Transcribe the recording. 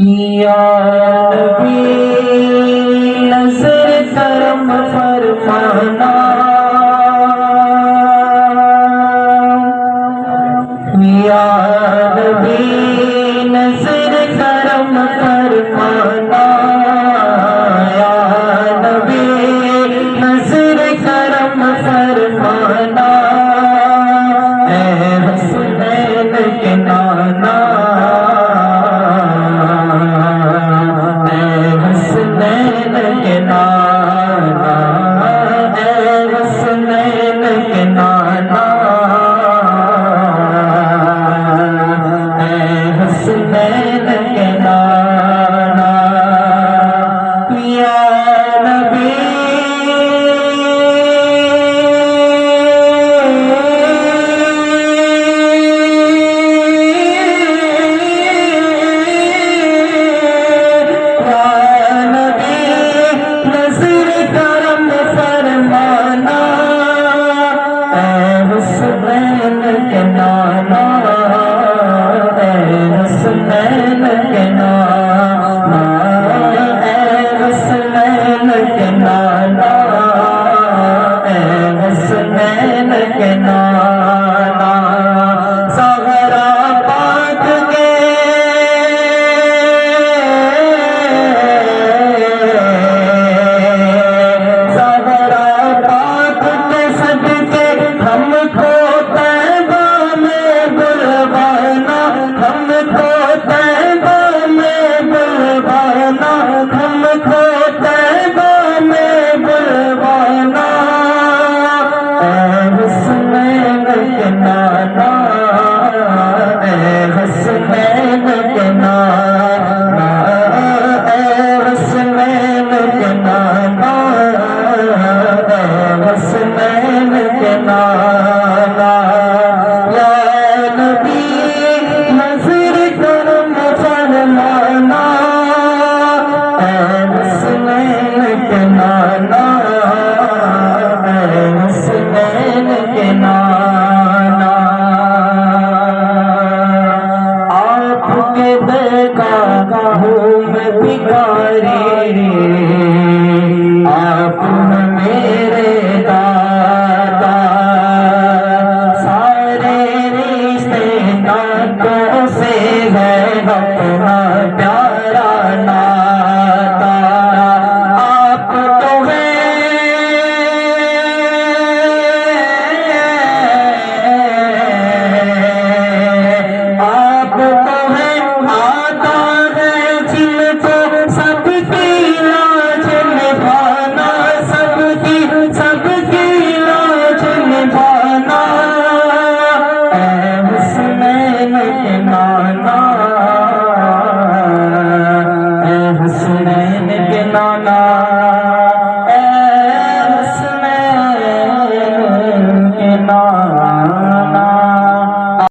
یا نبی نظر کرم فرمانا، یا نبی نظر کرم فرمانا، یا نبی نظر کرم فرمانا، اے حسنین کے نانا، اے حسنین کے نانا، اے حسنین کے نانا، اے حسنین کے نانا، یا نبی آپ میرے دادا، سارے رشتے ناتوں سے ہے اپنا پیارا ناتا، آپ تو آپ تو ہے آتا ہے جن کو سب کی لاج نبھانا، سب کی لاج نبھانا، اے حسنین کے نانا،